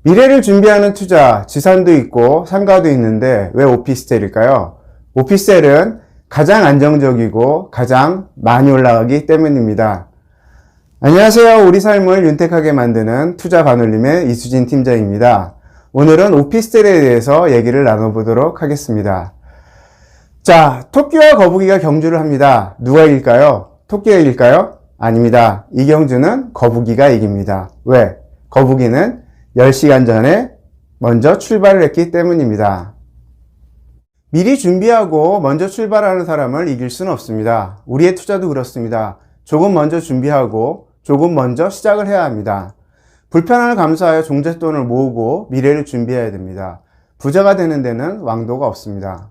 미래를 준비하는 투자, 지산도 있고 상가도 있는데 왜 오피스텔일까요? 오피스텔은 가장 안정적이고 가장 많이 올라가기 때문입니다. 안녕하세요. 우리 삶을 윤택하게 만드는 투자 반올림의 이수진 팀장입니다. 오늘은 오피스텔에 대해서 얘기를 나눠보도록 하겠습니다. 자, 토끼와 거북이가 경주를 합니다. 누가 이길까요? 토끼가 이길까요? 아닙니다. 이 경주는 거북이가 이깁니다. 왜? 거북이는 10시간 전에 먼저 출발을 했기 때문입니다. 미리 준비하고 먼저 출발하는 사람을 이길 수는 없습니다. 우리의 투자도 그렇습니다. 조금 먼저 준비하고 조금 먼저 시작을 해야 합니다. 불편함을 감수하여 종잣돈을 모으고 미래를 준비해야 됩니다. 부자가 되는 데는 왕도가 없습니다.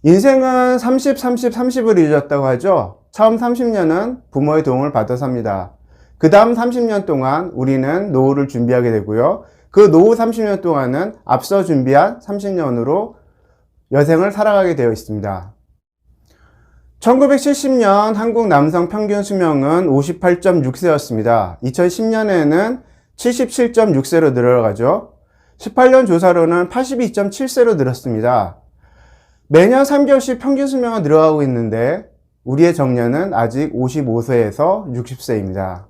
인생은 30, 30, 30을 이루어졌다고 하죠. 처음 30년은 부모의 도움을 받아서 합니다. 그 다음 30년 동안 우리는 노후를 준비하게 되고요. 그 노후 30년 동안은 앞서 준비한 30년으로 여생을 살아가게 되어 있습니다. 1970년 한국 남성 평균 수명은 58.6세였습니다. 2010년에는 77.6세로 늘어가죠. 18년 조사로는 82.7세로 늘었습니다. 매년 3개월씩 평균 수명은 늘어가고 있는데 우리의 정년은 아직 55세에서 60세입니다.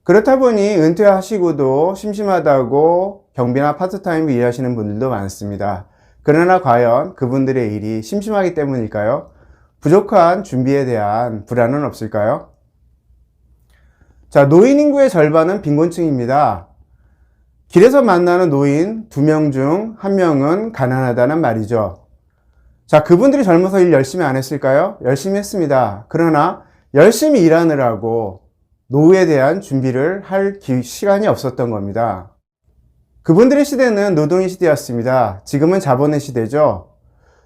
그렇다 보니 은퇴하시고도 심심하다고 경비나 파트타임을 일하시는 분들도 많습니다. 그러나 과연 그분들의 일이 심심하기 때문일까요? 부족한 준비에 대한 불안은 없을까요? 자, 노인 인구의 절반은 빈곤층입니다. 길에서 만나는 노인 2명 중 1명은 가난하다는 말이죠. 자, 그분들이 젊어서 일 열심히 안 했을까요? 열심히 했습니다. 그러나 열심히 일하느라고 노후에 대한 준비를 할 시간이 없었던 겁니다. 그분들의 시대는 노동의 시대였습니다. 지금은 자본의 시대죠.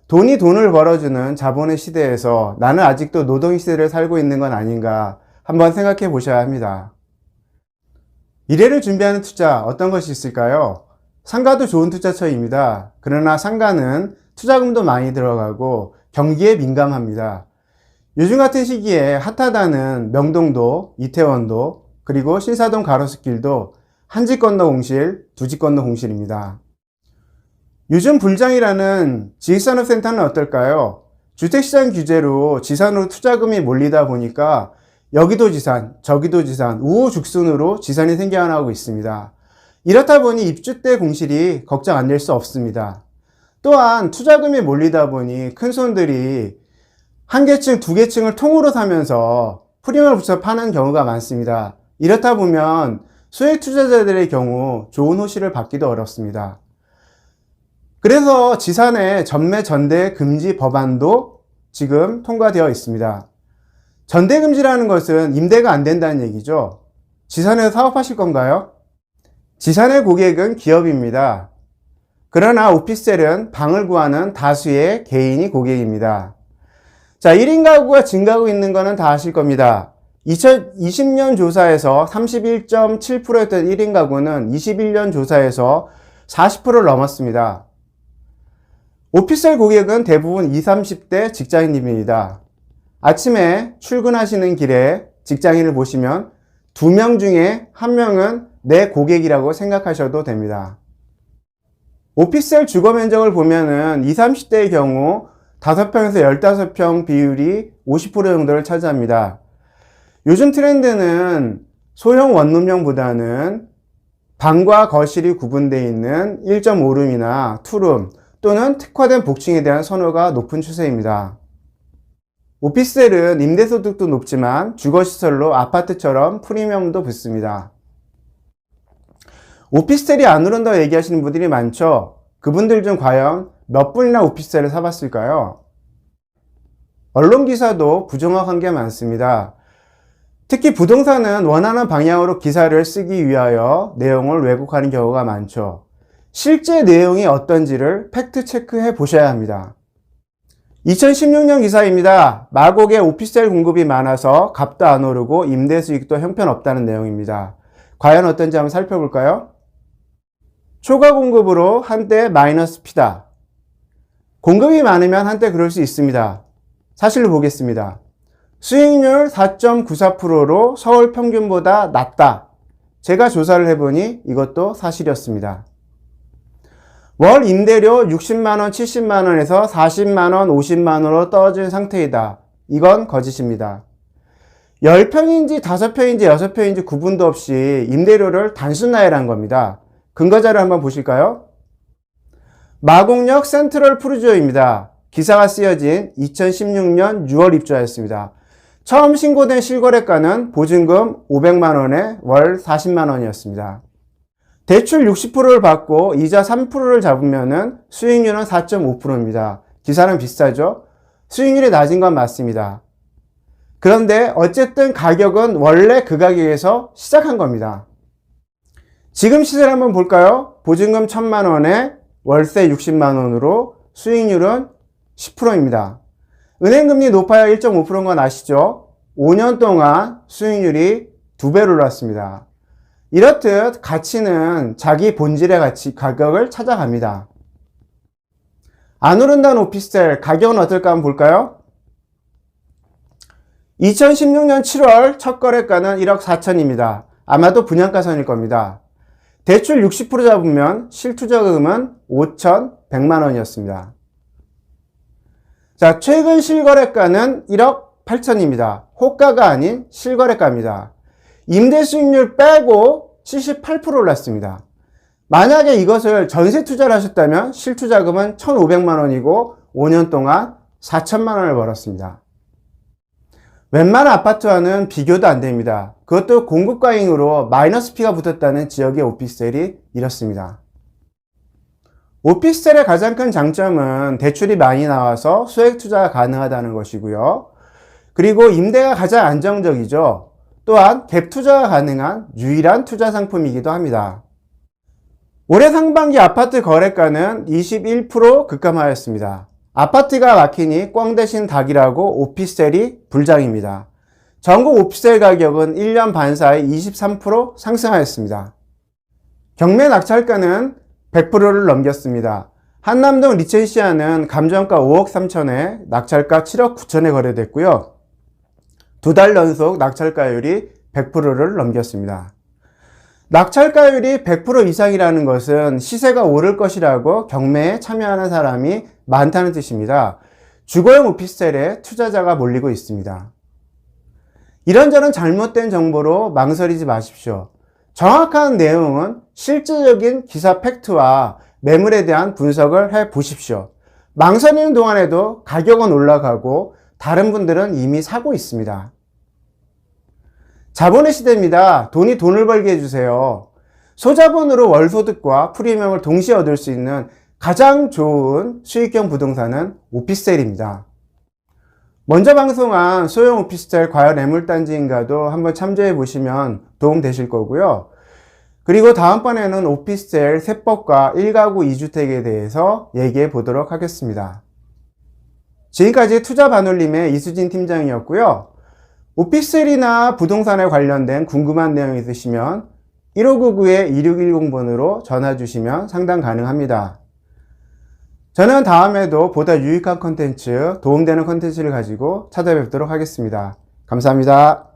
돈이 돈을 벌어주는 자본의 시대에서 나는 아직도 노동의 시대를 살고 있는 건 아닌가 한번 생각해 보셔야 합니다. 미래를 준비하는 투자 어떤 것이 있을까요? 상가도 좋은 투자처입니다. 그러나 상가는 투자금도 많이 들어가고 경기에 민감합니다. 요즘 같은 시기에 핫하다는 명동도, 이태원도, 그리고 신사동 가로수길도 한 집 건너 공실, 두 집 건너 공실입니다. 요즘 불장이라는 지식산업센터는 어떨까요? 주택시장 규제로 지산으로 투자금이 몰리다 보니까 여기도 지산, 저기도 지산, 우후죽순으로 지산이 생겨나고 있습니다. 이렇다 보니 입주 때 공실이 걱정 안 될 수 없습니다. 또한 투자금이 몰리다 보니 큰손들이 한 개층, 두 개층을 통으로 사면서 프리미엄을 붙여 파는 경우가 많습니다. 이렇다 보면 소액 투자자들의 경우 좋은 호실을 받기도 어렵습니다. 그래서 지산의 전매 전대 금지 법안도 지금 통과되어 있습니다. 전대 금지라는 것은 임대가 안 된다는 얘기죠. 지산에서 사업하실 건가요? 지산의 고객은 기업입니다. 그러나 오피스텔은 방을 구하는 다수의 개인이 고객입니다. 자, 1인 가구가 증가하고 있는 거는 다 아실 겁니다. 2020년 조사에서 31.7%였던 1인 가구는 21년 조사에서 40%를 넘었습니다. 오피스텔 고객은 대부분 20, 30대 직장인입니다. 아침에 출근하시는 길에 직장인을 보시면 2명 중에 1명은 내 고객이라고 생각하셔도 됩니다. 오피스텔 주거 면적을 보면은 20, 30대의 경우 5평에서 15평 비율이 50% 정도를 차지합니다. 요즘 트렌드는 소형 원룸형보다는 방과 거실이 구분되어 있는 1.5룸이나 2룸 또는 특화된 복층에 대한 선호가 높은 추세입니다. 오피스텔은 임대소득도 높지만 주거시설로 아파트처럼 프리미엄도 붙습니다. 오피스텔이 안 오른다고 얘기하시는 분들이 많죠. 그분들 중 과연 몇 분이나 오피스텔을 사봤을까요? 언론 기사도 부정확한 게 많습니다. 특히 부동산은 원하는 방향으로 기사를 쓰기 위하여 내용을 왜곡하는 경우가 많죠. 실제 내용이 어떤지를 팩트 체크해 보셔야 합니다. 2016년 기사입니다. 마곡에 오피스텔 공급이 많아서 값도 안 오르고 임대 수익도 형편없다는 내용입니다. 과연 어떤지 한번 살펴볼까요? 초과 공급으로 한때 마이너스 P다. 공급이 많으면 한때 그럴 수 있습니다. 사실로 보겠습니다. 수익률 4.94%로 서울 평균보다 낮다. 제가 조사를 해보니 이것도 사실이었습니다. 월 임대료 60만원, 70만원에서 40만원, 50만원으로 떨어진 상태이다. 이건 거짓입니다. 10평인지 5평인지 6평인지 구분도 없이 임대료를 단순 나열한 겁니다. 근거자를 한번 보실까요? 마곡역 센트럴 푸르지오입니다. 기사가 쓰여진 2016년 6월 입주하였습니다. 처음 신고된 실거래가는 보증금 500만원에 월 40만원이었습니다. 대출 60%를 받고 이자 3%를 잡으면 수익률은 4.5%입니다. 기사는 비싸죠? 수익률이 낮은 건 맞습니다. 그런데 어쨌든 가격은 원래 그 가격에서 시작한 겁니다. 지금 시세를 한번 볼까요? 보증금 1000만원에 월세 60만원으로 수익률은 10%입니다. 은행금리 높아야 1.5%인 건 아시죠? 5년 동안 수익률이 2배로 올랐습니다. 이렇듯 가치는 자기 본질의 가격을 찾아갑니다. 안 오른다는 오피스텔 가격은 어떨까 한번 볼까요? 2016년 7월 첫 거래가는 1억 4천입니다. 아마도 분양가선일 겁니다. 대출 60% 잡으면 실투자금은 5,100만원이었습니다. 자, 최근 실거래가는 1억 8천입니다. 호가가 아닌 실거래가입니다. 임대 수익률 빼고 78% 올랐습니다. 만약에 이것을 전세 투자를 하셨다면 실투자금은 1,500만원이고 5년 동안 4천만원을 벌었습니다. 웬만한 아파트와는 비교도 안 됩니다. 그것도 공급과잉으로 마이너스 P가 붙었다는 지역의 오피스텔이 이렇습니다. 오피스텔의 가장 큰 장점은 대출이 많이 나와서 소액 투자가 가능하다는 것이고요. 그리고 임대가 가장 안정적이죠. 또한 갭 투자가 가능한 유일한 투자 상품이기도 합니다. 올해 상반기 아파트 거래가는 21% 급감하였습니다. 아파트가 막히니 꽝 대신 닭이라고 오피스텔이 불장입니다. 전국 오피스텔 가격은 1년 반 사이 23% 상승하였습니다. 경매 낙찰가는 100%를 넘겼습니다. 한남동 리첸시아는 감정가 5억 3천에 낙찰가 7억 9천에 거래됐고요. 2달 연속 낙찰가율이 100%를 넘겼습니다. 낙찰가율이 100% 이상이라는 것은 시세가 오를 것이라고 경매에 참여하는 사람이 많다는 뜻입니다. 주거용 오피스텔에 투자자가 몰리고 있습니다. 이런저런 잘못된 정보로 망설이지 마십시오. 정확한 내용은 실질적인 기사 팩트와 매물에 대한 분석을 해 보십시오. 망설이는 동안에도 가격은 올라가고 다른 분들은 이미 사고 있습니다. 자본의 시대입니다. 돈이 돈을 벌게 해주세요. 소자본으로 월소득과 프리미엄을 동시에 얻을 수 있는 가장 좋은 수익형 부동산은 오피스텔입니다. 먼저 방송한 소형 오피스텔 과연 매물단지인가도 한번 참조해 보시면 도움 되실 거고요. 그리고 다음번에는 오피스텔 세법과 1가구 2주택에 대해서 얘기해 보도록 하겠습니다. 지금까지 투자반올림의 이수진 팀장이었고요. 오피스텔이나 부동산에 관련된 궁금한 내용 있으시면 1599-2610번으로 전화 주시면 상담 가능합니다. 저는 다음에도 보다 유익한 컨텐츠, 도움되는 컨텐츠를 가지고 찾아뵙도록 하겠습니다. 감사합니다.